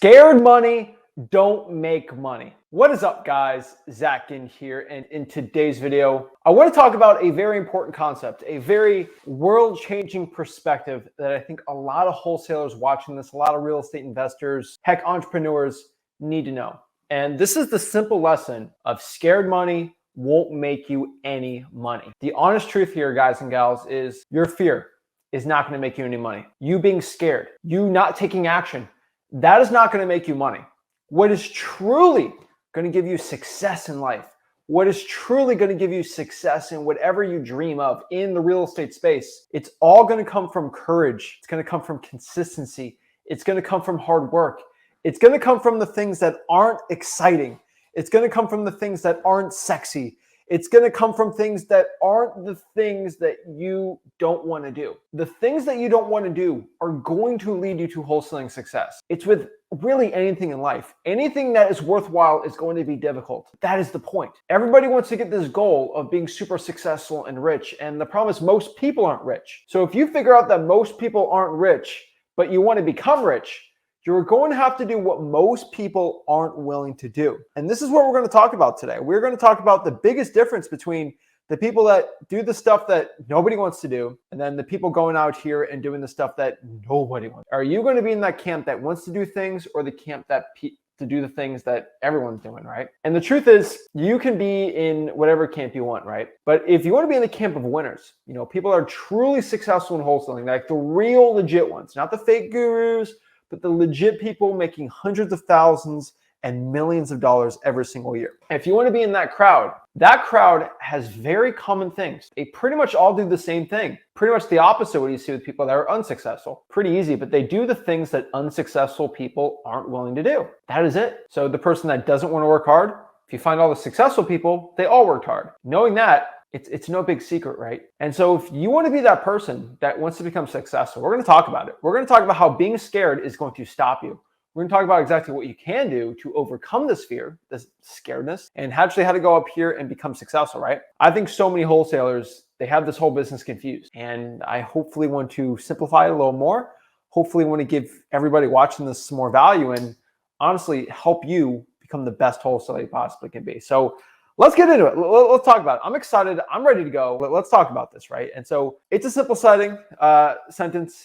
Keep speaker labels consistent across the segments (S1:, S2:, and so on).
S1: Scared money don't make money. What is up, guys? Zach in here, and in today's video, I want to talk about a very important concept, a very world-changing perspective that I think a lot of wholesalers watching this, a lot of real estate investors, heck, entrepreneurs need to know. And this is the simple lesson of scared money won't make you any money. The honest truth here, guys and gals, is your fear is not going to make you any money. You being scared, you not taking action, that is not going to make you money. What is truly going to give you success in life, what is truly going to give you success in whatever you dream of in the real estate space, it's all going to come from courage. It's going to come from consistency. It's going to come from hard work. It's going to come from the things that aren't exciting. It's going to come from the things that aren't sexy. It's going to come from things that aren't the things that you don't want to do. The things that you don't want to do are going to lead you to wholesaling success. It's with really anything in life. Anything that is worthwhile is going to be difficult. That is the point. Everybody wants to get this goal of being super successful and rich. And the problem is most people aren't rich. So if you figure out that most people aren't rich, but you want to become rich, you're going to have to do what most people aren't willing to do. And this is what we're going to talk about today. We're going to talk about the biggest difference between the people that do the stuff that nobody wants to do, and then the people going out here and doing the stuff that nobody wants. Are you going to be in that camp that wants to do things, or the camp that to do the things that everyone's doing, right? And the truth is, you can be in whatever camp you want, right? But if you want to be in the camp of winners, people are truly successful in wholesaling, like the real legit ones, not the fake gurus, but the legit people making hundreds of thousands and millions of dollars every single year. And if you want to be in that crowd has very common things. They pretty much all do the same thing. Pretty much the opposite of what you see with people that are unsuccessful. Pretty easy, but they do the things that unsuccessful people aren't willing to do. That is it. So the person that doesn't want to work hard, if you find all the successful people, they all worked hard. Knowing that, it's no big secret, right? And so if you want to be that person that wants to become successful, we're going to talk about it. We're going to talk about how being scared is going to stop you. We're going to talk about exactly what you can do to overcome this fear, this scaredness, and actually how to go up here and become successful, right? I think so many wholesalers, they have this whole business confused. And I hopefully want to simplify it a little more. Hopefully want to give everybody watching this some more value and honestly help you become the best wholesaler you possibly can be. So let's get into it. Let's talk about it. I'm excited. I'm ready to go. Let's talk about this, right? And so it's a simple sentence.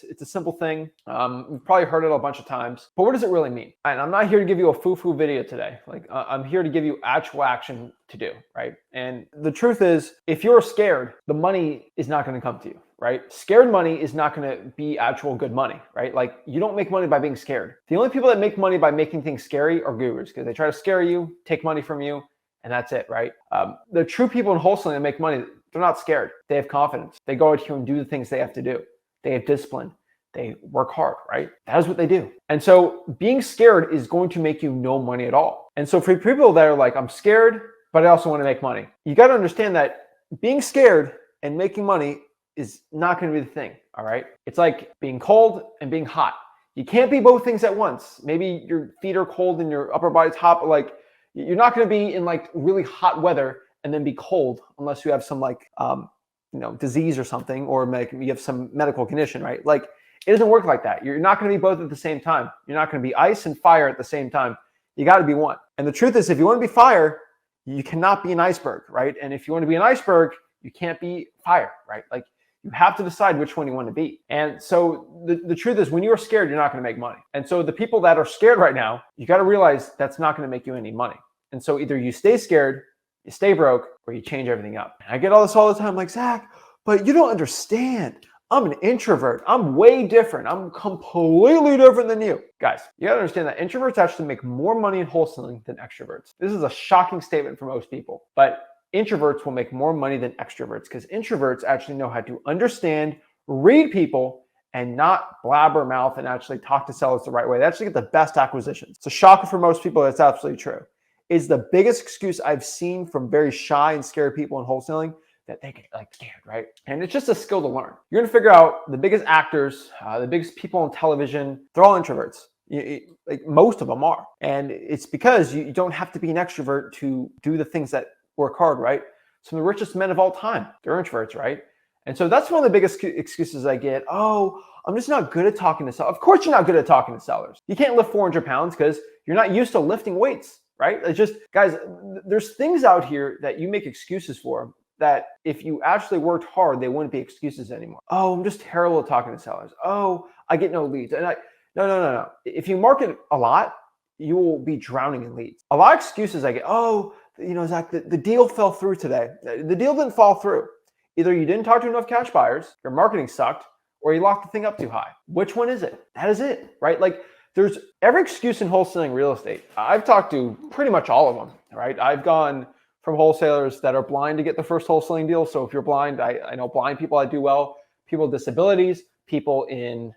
S1: It's a simple thing. You've probably heard it a bunch of times, but what does it really mean? And I'm not here to give you a foo-foo video today. I'm here to give you actual action to do, right? And the truth is, if you're scared, the money is not going to come to you, right? Scared money is not going to be actual good money, right? Like, you don't make money by being scared. The only people that make money by making things scary are gurus, because they try to scare you, take money from you, and that's it, right? The true people in wholesaling that make money, they're not scared. They have confidence. They go out here and do the things they have to do. They have discipline. They work hard, right? That is what they do. And so being scared is going to make you no money at all. And so for people that are like, I'm scared, but I also want to make money, you got to understand that being scared and making money is not going to be the thing, all right? It's like being cold and being hot. You can't be both things at once. Maybe your feet are cold and your upper body's hot, but you're not going to be in really hot weather and then be cold unless you have some disease or something, or you have some medical condition, right? It doesn't work like that. You're not going to be both at the same time. You're not going to be ice and fire at the same time. You got to be one. And the truth is, if you want to be fire, you cannot be an iceberg, right? And if you want to be an iceberg, you can't be fire, right? You have to decide which one you want to be. And so the truth is, when you're scared, you're not going to make money. And so the people that are scared right now, you got to realize that's not going to make you any money. And so either you stay scared, you stay broke, or you change everything up. And I get all this all the time, like, Zach, but you don't understand. I'm an introvert. I'm way different. I'm completely different than you. Guys, you got to understand that introverts actually make more money in wholesaling than extroverts. This is a shocking statement for most people, but introverts will make more money than extroverts, because introverts actually know how to understand, read people, and not blabber mouth and actually talk to sellers the right way. They actually get the best acquisitions. It's a shocker for most people. That's absolutely true. It's the biggest excuse I've seen from very shy and scared people in wholesaling, that they get scared, right? And it's just a skill to learn. You're gonna figure out the biggest actors, the biggest people on television, they're all introverts. Most of them are. And it's because you don't have to be an extrovert to do the things that work hard, right? Some of the richest men of all time, they're introverts, right? And so that's one of the biggest excuses I get. Oh, I'm just not good at talking to sellers. Of course you're not good at talking to sellers. You can't lift 400 pounds because you're not used to lifting weights, right? It's just, guys, there's things out here that you make excuses for that if you actually worked hard, they wouldn't be excuses anymore. Oh, I'm just terrible at talking to sellers. Oh, I get no leads. And no. If you market a lot, you will be drowning in leads. A lot of excuses I get, oh, Zach, the deal fell through today. The deal didn't fall through. Either you didn't talk to enough cash buyers, your marketing sucked, or you locked the thing up too high. Which one is it? That is it, right? Like there's every excuse in wholesaling real estate. I've talked to pretty much all of them, right? I've gone from wholesalers that are blind to get the first wholesaling deal. So if you're blind, I know blind people I do well, people with disabilities, people in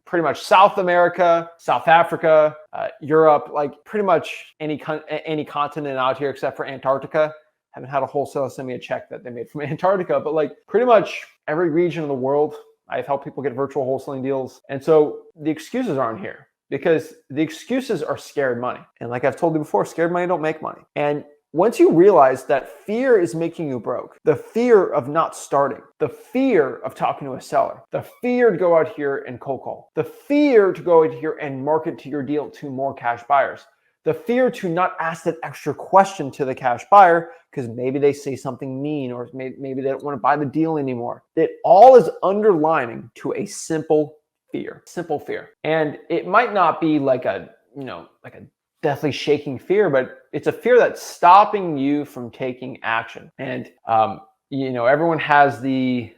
S1: pretty much South America, South Africa, Europe, like pretty much any continent out here except for Antarctica. Haven't had a wholesaler send me a check that they made from Antarctica, but like pretty much every region of the world, I've helped people get virtual wholesaling deals. And so the excuses aren't here because the excuses are scared money. And like I've told you before, scared money don't make money. And once you realize that fear is making you broke, the fear of not starting, the fear of talking to a seller, the fear to go out here and cold call, the fear to go out here and market to your deal to more cash buyers, the fear to not ask that extra question to the cash buyer because maybe they say something mean or maybe they don't want to buy the deal anymore. It all is underlining to a simple fear. And it might not be like a deathly shaking fear, but it's a fear that's stopping you from taking action. And, everyone has the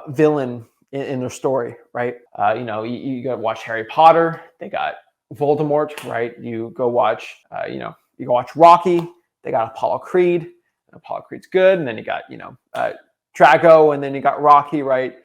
S1: villain in their story, right? You got to watch Harry Potter. They got Voldemort, right? You go watch, you go watch Rocky. They got Apollo Creed. Apollo Creed's good. And then you got, Drago, and then you got Rocky, right?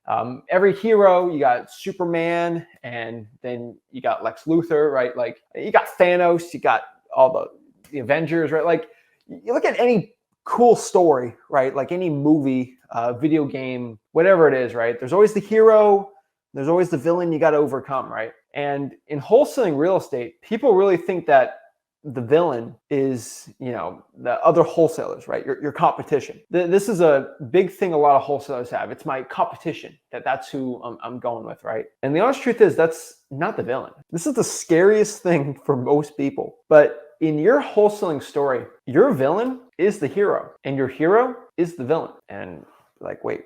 S1: Every hero, you got Superman, and then you got Lex Luthor, right? Like you got Thanos, you got all the Avengers, right? Like you look at any cool story, right? Like any movie, video game, whatever it is, right? There's always the hero, there's always the villain you got to overcome, right? And in wholesaling real estate, people really think that the villain is, the other wholesalers, right? Your competition. This is a big thing a lot of wholesalers have. It's my competition. That's who I'm going with, right? And the honest truth is that's not the villain. This is the scariest thing for most people. But in your wholesaling story, your villain is the hero and your hero is the villain. And like, wait,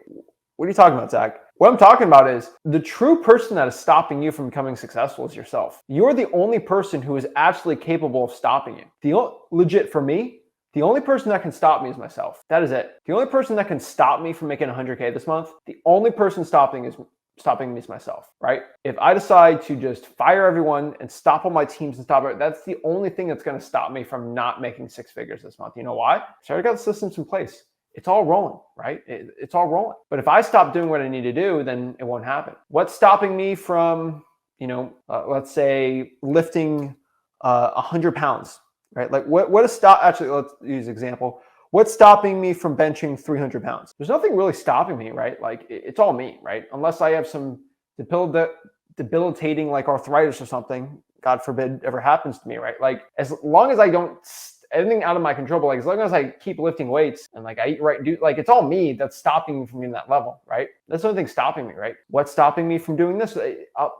S1: what are you talking about, Zach? What I'm talking about is the true person that is stopping you from becoming successful is yourself. You're the only person who is actually capable of stopping you. Legit for me, the only person that can stop me is myself. That is it. The only person that can stop me from making 100K this month, the only person stopping me is myself, right? If I decide to just fire everyone and stop all my teams and stop it, that's the only thing that's going to stop me from not making 6 figures this month. You know why? So I got the systems in place. It's all rolling, right? It's all rolling. But if I stop doing what I need to do, then it won't happen. What's stopping me from, let's say lifting 100 pounds, right? Like what is actually, let's use an example. What's stopping me from benching 300 pounds? There's nothing really stopping me, right? Like it's all me, right? Unless I have some debilitating like arthritis or something, God forbid ever happens to me, right? Like as long as I don't anything out of my control, but like as long as I keep lifting weights and like I eat right, it's all me that's stopping me from being that level, right? That's the only thing stopping me, right? What's stopping me from doing this?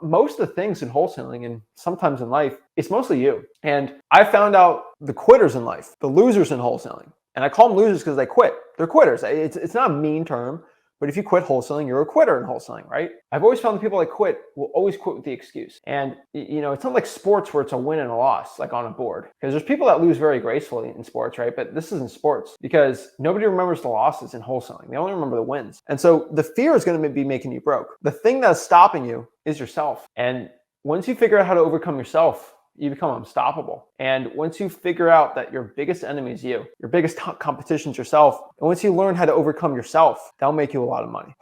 S1: Most of the things in wholesaling and sometimes in life, it's mostly you. And I found out the quitters in life, the losers in wholesaling, and I call them losers because they quit. They're quitters. It's not a mean term, but if you quit wholesaling, you're a quitter in wholesaling, right? I've always found the people that quit will always quit with the excuse. And it's not like sports where it's a win and a loss, like on a board. Because there's people that lose very gracefully in sports, right? But this isn't sports because nobody remembers the losses in wholesaling. They only remember the wins. And so the fear is going to be making you broke. The thing that's stopping you is yourself. And once you figure out how to overcome yourself, you become unstoppable. And once you figure out that your biggest enemy is you, your biggest competition is yourself, and once you learn how to overcome yourself, that'll make you a lot of money.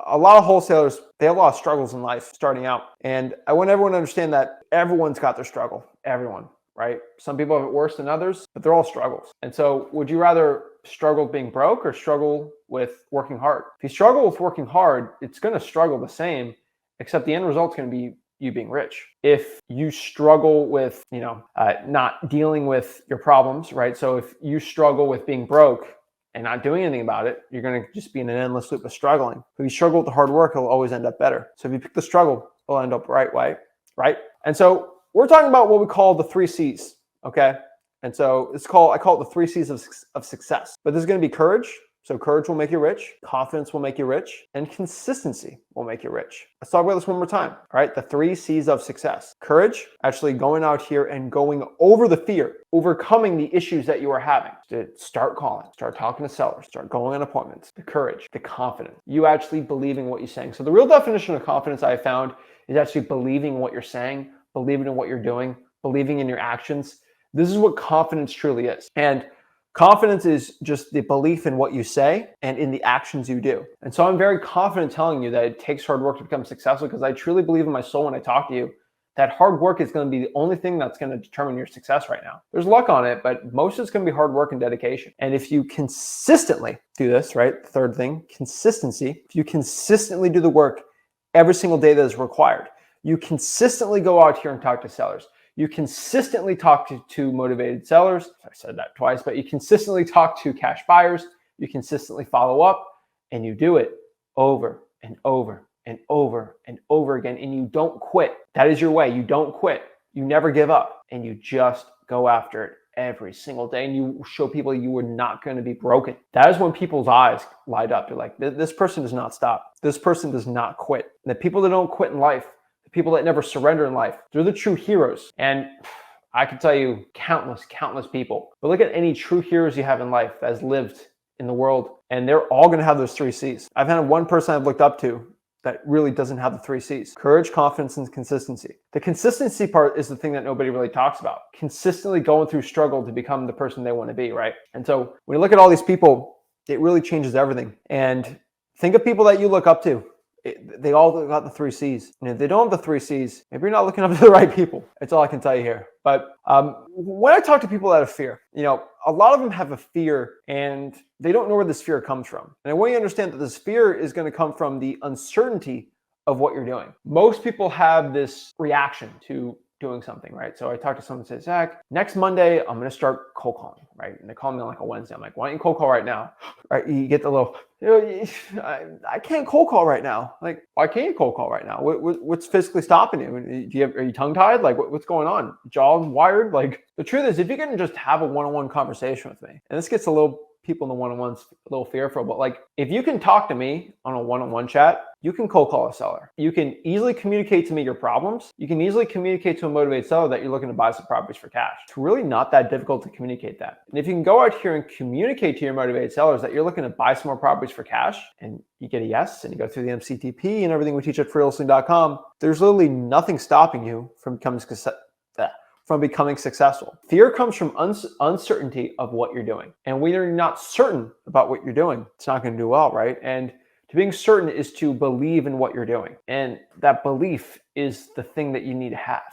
S1: A lot of wholesalers, they have a lot of struggles in life starting out. And I want everyone to understand that everyone's got their struggle, everyone, right? Some people have it worse than others, but they're all struggles. And so would you rather struggle with being broke or struggle with working hard? If you struggle with working hard, it's going to struggle the same, except the end result's going to be you being rich. If you struggle with, not dealing with your problems, right? So if you struggle with being broke, and not doing anything about it, you're going to just be in an endless loop of struggling. If you struggle with the hard work, it'll always end up better. So if you pick the struggle, it'll end up right way, right? And so we're talking about what we call the 3 C's, okay? And so I call it the 3 C's of success. But this is going to be courage. So courage will make you rich, confidence will make you rich, and consistency will make you rich. Let's talk about this one more time. All right, the 3 C's of success. Courage, actually going out here and going over the fear, overcoming the issues that you are having. Start calling, start talking to sellers, start going on appointments. The courage, the confidence, you actually believing what you're saying. So the real definition of confidence I have found is actually believing what you're saying, believing in what you're doing, believing in your actions. This is what confidence truly is. And confidence is just the belief in what you say and in the actions you do. And so I'm very confident telling you that it takes hard work to become successful, because I truly believe in my soul when I talk to you that hard work is going to be the only thing that's going to determine your success right now. There's luck on it, but most of it's going to be hard work and dedication. And if you consistently do this, right? The third thing, consistency. If you consistently do the work every single day that is required, you consistently go out here and talk to sellers. You consistently talk to motivated sellers. I said that twice, but you consistently talk to cash buyers. You consistently follow up, and you do it over and over and over and over again. And you don't quit. That is your way. You don't quit. You never give up, and you just go after it every single day. And you show people you are not going to be broken. That is when people's eyes light up. They're like, this person does not stop. This person does not quit. And the people that don't quit in life, people that never surrender in life, they're the true heroes. And I can tell you countless people. But look at any true heroes you have in life that has lived in the world, and they're all going to have those 3 C's. I've had one person I've looked up to that really doesn't have the 3 C's. Courage, confidence, and consistency. The consistency part is the thing that nobody really talks about. Consistently going through struggle to become the person they want to be, right? And so when you look at all these people, it really changes everything. And think of people that you look up to. They all got the 3 C's. And if they don't have the 3 C's, maybe you're not looking up to the right people. That's all I can tell you here. But when I talk to people that have fear, a lot of them have a fear and they don't know where this fear comes from. And I want you to understand that this fear is going to come from the uncertainty of what you're doing. Most people have this reaction to doing something, right? So I talk to someone and say, Zach, next Monday, I'm going to start cold calling, right? And they call me on like a Wednesday. I'm like, why don't you cold call right now? Right? You get the little, I can't cold call right now. Like, why can't you cold call right now? What's physically stopping you? Are you tongue tied? Like, what's going on? Jaw wired? Like, the truth is, if you can just have a one-on-one conversation with me, and this gets a little people in the one-on-ones a little fearful, but like, if you can talk to me on a one-on-one chat, you can cold call a seller. You can easily communicate to me your problems. You can easily communicate to a motivated seller that you're looking to buy some properties for cash. It's really not that difficult to communicate that. And if you can go out here and communicate to your motivated sellers that you're looking to buy some more properties for cash, and you get a yes, and you go through the MCTP and everything we teach at freewholesaling.com, there's literally nothing stopping you from becoming successful. Fear comes from uncertainty of what you're doing. And when you're not certain about what you're doing, it's not going to do well, right? And to being certain is to believe in what you're doing. And that belief is the thing that you need to have.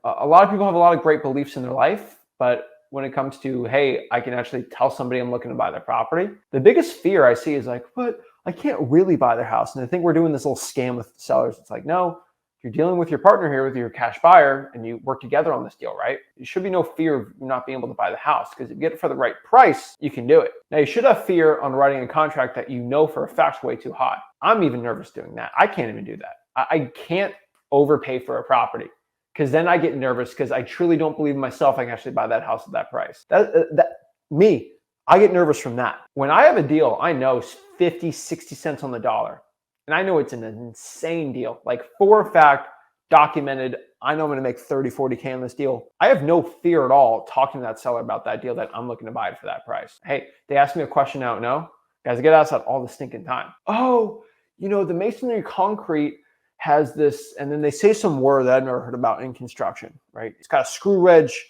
S1: A lot of people have a lot of great beliefs in their life, but when it comes to, hey, I can actually tell somebody I'm looking to buy their property, the biggest fear I see is like, but I can't really buy their house. And I think we're doing this little scam with sellers. It's like, no, you're dealing with your partner here, with your cash buyer, and you work together on this deal, right? There should be no fear of not being able to buy the house, because if you get it for the right price, you can do it. Now, you should have fear on writing a contract that you know for a fact is way too high. I'm even nervous doing that. I can't even do that. I can't overpay for a property, because then I get nervous because I truly don't believe in myself I can actually buy that house at that price. I get nervous from that. When I have a deal, I know it's 50, 60 cents on the dollar. And I know it's an insane deal, like for a fact, documented. I know I'm going to make 30, 40K on this deal. I have no fear at all talking to that seller about that deal that I'm looking to buy it for that price. Hey, they asked me a question I don't know. Guys, I get asked that all the stinking time. Oh, the masonry concrete has this, and then they say some word that I've never heard about in construction, right? It's got a screw wedge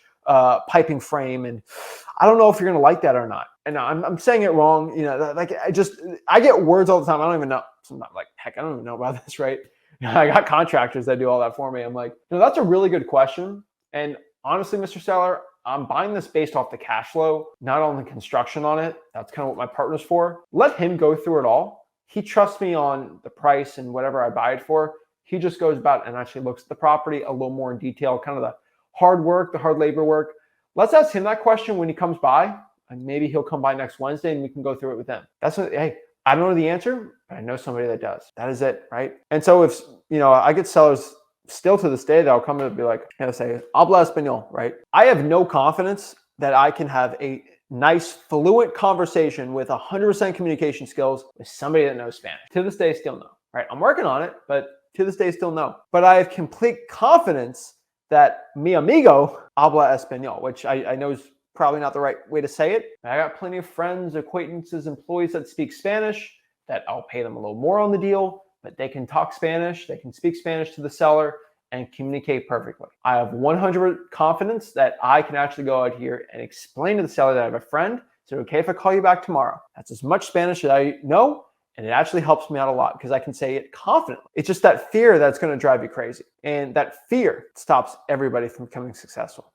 S1: piping frame, and I don't know if you're going to like that or not. And I'm saying it wrong. I get words all the time. I don't even know. So I'm not like, heck, I don't even know about this, right? I got contractors that do all that for me. I'm like, that's a really good question. And honestly, Mr. Seller, I'm buying this based off the cash flow, not on the construction on it. That's kind of what my partner's for. Let him go through it all. He trusts me on the price and whatever I buy it for. He just goes about and actually looks at the property a little more in detail, kind of the hard work, the hard labor work. Let's ask him that question when he comes by. And maybe he'll come by next Wednesday and we can go through it with him. That's what, hey, I don't know the answer, but I know somebody that does. That is it, right? And so if, I get sellers still to this day that'll come and be like, say, habla español, right? I have no confidence that I can have a nice, fluent conversation with 100% communication skills with somebody that knows Spanish. To this day, still no, right? I'm working on it, but to this day, still no. But I have complete confidence that mi amigo habla español, which I know is probably not the right way to say it. I got plenty of friends, acquaintances, employees that speak Spanish that I'll pay them a little more on the deal, but they can talk Spanish, they can speak Spanish to the seller and communicate perfectly. I have 100% confidence that I can actually go out here and explain to the seller that I have a friend. Is it okay if I call you back tomorrow? That's as much Spanish as I know, and it actually helps me out a lot because I can say it confidently. It's just that fear that's going to drive you crazy. And that fear stops everybody from becoming successful.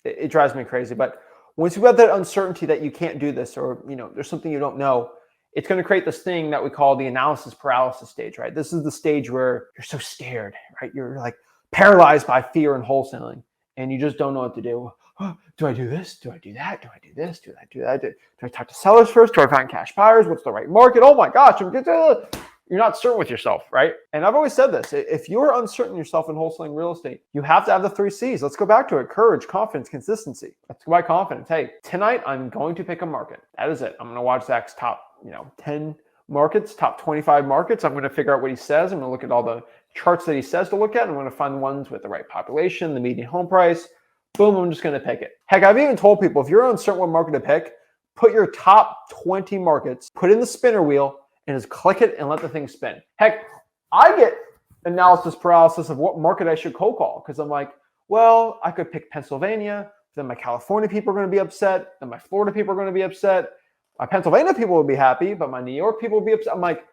S1: It drives me crazy. But once you have that uncertainty that you can't do this, or there's something you don't know, it's going to create this thing that we call the analysis paralysis stage, right? This is the stage where you're so scared, right? You're like paralyzed by fear and wholesaling, and you just don't know what to do. Oh, do I do this? Do I do that? Do I do this? Do I do that? Do I talk to sellers first? Do I find cash buyers? What's the right market? Oh my gosh, you're not certain with yourself, right? And I've always said this, if you're uncertain yourself in wholesaling real estate, you have to have the 3 C's. Let's go back to it. Courage, confidence, consistency. Let's go by confidence. Hey, tonight I'm going to pick a market. That is it. I'm going to watch Zach's top 10 markets, top 25 markets. I'm going to figure out what he says. I'm going to look at all the charts that he says to look at. I'm going to find ones with the right population, the median home price. Boom, I'm just going to pick it. Heck, I've even told people, if you're uncertain what market to pick, put your top 20 markets, put in the spinner wheel, and just click it and let the thing spin. Heck, I get analysis paralysis of what market I should cold call because I'm like, well, I could pick Pennsylvania, then my California people are going to be upset, then my Florida people are going to be upset. My Pennsylvania people will be happy, but my New York people will be upset. I'm like,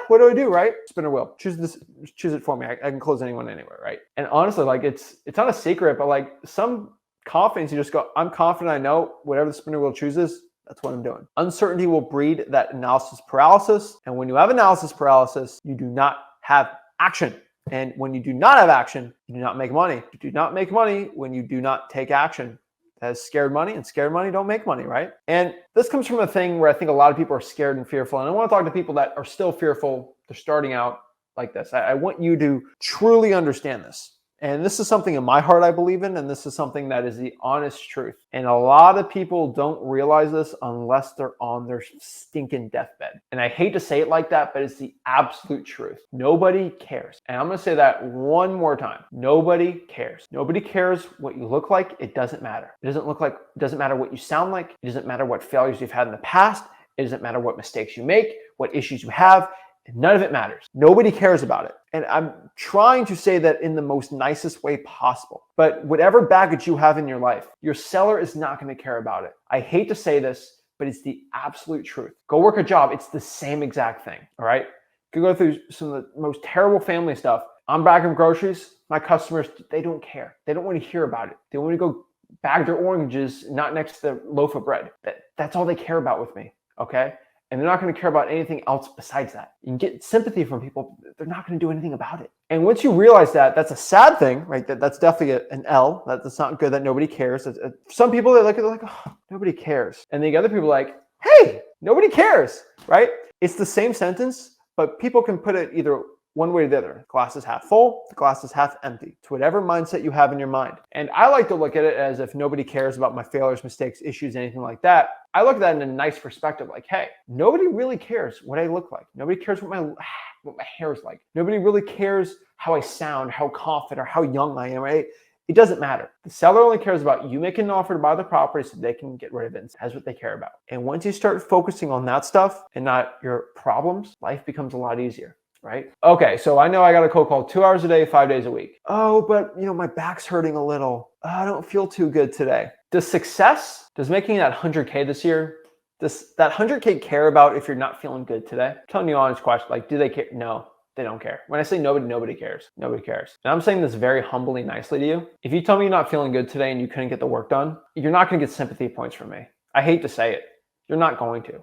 S1: what do I do, right? Spinner wheel. Choose it for me. I can close anyone anywhere, right? And honestly, like it's not a secret, but like some confidence, you just go, I'm confident I know whatever the spinner wheel chooses, that's what I'm doing. Uncertainty will breed that analysis paralysis. And when you have analysis paralysis, you do not have action. And when you do not have action, you do not make money. You do not make money when you do not take action. That is scared money, and scared money don't make money, right? And this comes from a thing where I think a lot of people are scared and fearful. And I want to talk to people that are still fearful. They're starting out like this. I want you to truly understand this. And this is something in my heart I believe in, and this is something that is the honest truth. And a lot of people don't realize this unless they're on their stinking deathbed. And I hate to say it like that, but it's the absolute truth. Nobody cares. And I'm going to say that one more time. Nobody cares. Nobody cares what you look like. It doesn't matter. It doesn't matter what you sound like. It doesn't matter what failures you've had in the past. It doesn't matter what mistakes you make, what issues you have. None of it matters. Nobody cares about it. And I'm trying to say that in the most nicest way possible. But whatever baggage you have in your life, your seller is not going to care about it. I hate to say this, but it's the absolute truth. Go work a job. It's the same exact thing. All right. You go through some of the most terrible family stuff. I'm bagging groceries. My customers, they don't care. They don't want to hear about it. They want to go bag their oranges, not next to the loaf of bread. That's all they care about with me. Okay. And they're not going to care about anything else besides that. You can get sympathy from people. They're not going to do anything about it. And once you realize that, that's a sad thing, right? That's definitely an L. That's not good that nobody cares. Some people, they're like, oh, nobody cares. And the other people are like, hey, nobody cares, right? It's the same sentence, but people can put it either one way or the other. The glass is half full, the glass is half empty. To whatever mindset you have in your mind. And I like to look at it as if nobody cares about my failures, mistakes, issues, anything like that. I look at that in a nice perspective, like, hey, nobody really cares what I look like. Nobody cares what my hair is like. Nobody really cares how I sound, how confident, or how young I am, right? It doesn't matter. The seller only cares about you making an offer to buy the property so they can get rid of it. That's what they care about. And once you start focusing on that stuff and not your problems, life becomes a lot easier. Right? Okay, so I know I got a cold call 2 hours a day, 5 days a week. Oh, but my back's hurting a little. Oh, I don't feel too good today. Does making that 100K this year, does that 100K care about if you're not feeling good today? I'm telling you an honest question, like, do they care? No, they don't care. When I say nobody cares. Nobody cares. And I'm saying this very humbly, nicely to you. If you tell me you're not feeling good today and you couldn't get the work done, you're not going to get sympathy points from me. I hate to say it. You're not going to,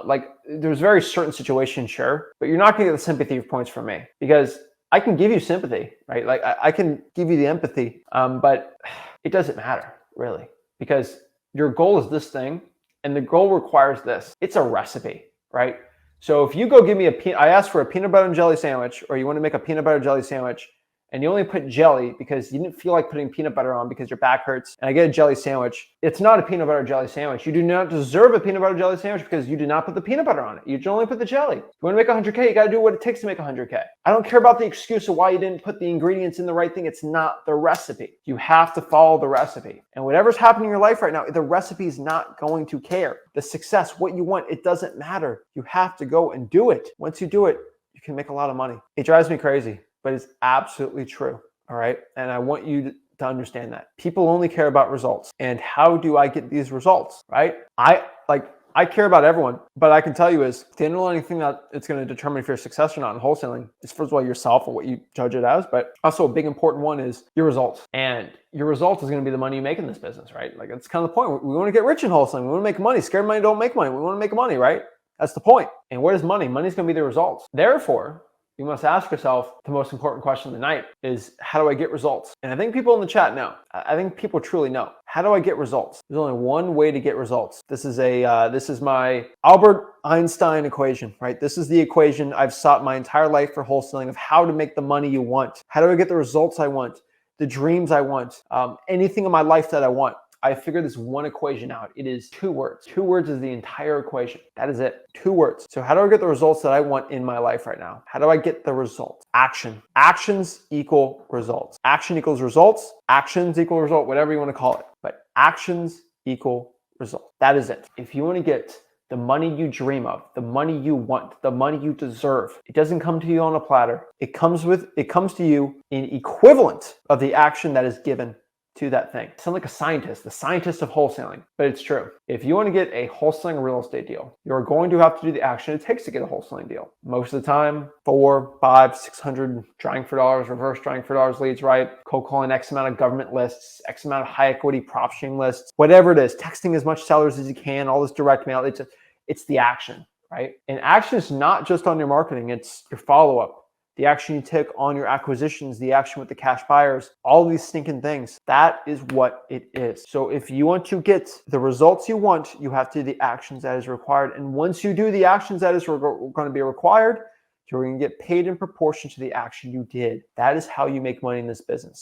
S1: like there's very certain situations, sure, but you're not going to get the sympathy points from me because I can give you sympathy, right? Like I can give you the empathy, but it doesn't matter really because your goal is this thing And the goal requires this. It's a recipe, right? So if you go give me I asked for a peanut butter and jelly sandwich, or you want to make a peanut butter jelly sandwich, and you only put jelly because you didn't feel like putting peanut butter on because your back hurts, and I get a jelly sandwich, it's not a peanut butter jelly sandwich. You do not deserve a peanut butter jelly sandwich because you did not put the peanut butter on it. You should only put the jelly. If you want to make 100K, you got to do what it takes to make 100K. I don't care about the excuse of why you didn't put the ingredients in the right thing. It's not the recipe. You have to follow the recipe. And whatever's happening in your life right now, the recipe is not going to care. The success, what you want, it doesn't matter. You have to go and do it. Once you do it, you can make a lot of money. It drives me crazy, but it's absolutely true. All right. And I want you to understand that people only care about results. And how do I get these results? Right. I care about everyone, but I can tell you is the underlying thing that it's going to determine if you're a success or not in wholesaling is, first of all, yourself and what you judge it as, but also a big important one is your results. And your result is going to be the money you make in this business, right? Like, that's kind of the point. We want to get rich in wholesaling. We want to make money. Scared money don't make money. We want to make money, right? That's the point. And what is money? Money is going to be the results. Therefore, you must ask yourself the most important question of the night is, how do I get results? And I think people in the chat know. I think people truly know. How do I get results? There's only one way to get results. This is my Albert Einstein equation, right? This is the equation I've sought my entire life for wholesaling of how to make the money you want. How do I get the results I want? The dreams I want? Anything in my life that I want. I figured this one equation out. It is 2 words. 2 words is the entire equation. That is it. 2 words. So how do I get the results that I want in my life right now? How do I get the results? Action. Actions equal results. Action equals results. Actions equal result, whatever you want to call it. But actions equal result. That is it. If you want to get the money you dream of, the money you want, the money you deserve, it doesn't come to you on a platter. It comes to you in equivalent of the action that is given to that thing. I sound like a scientist, the scientist of wholesaling, but it's true. If you want to get a wholesaling real estate deal, you're going to have to do the action it takes to get a wholesaling deal. Most of the time, 4, 5, 600 trying for dollars, reverse trying for dollars leads, right? Cold calling X amount of government lists, X amount of high equity prop stream lists, whatever it is, texting as much sellers as you can, all this direct mail. It's the action, right? And action is not just on your marketing, it's your follow-up. The action you take on your acquisitions, the action with the cash buyers, all these stinking things. That is what it is. So if you want to get the results you want, you have to do the actions that is required. And once you do the actions that is going to be required, you're going to get paid in proportion to the action you did. That is how you make money in this business.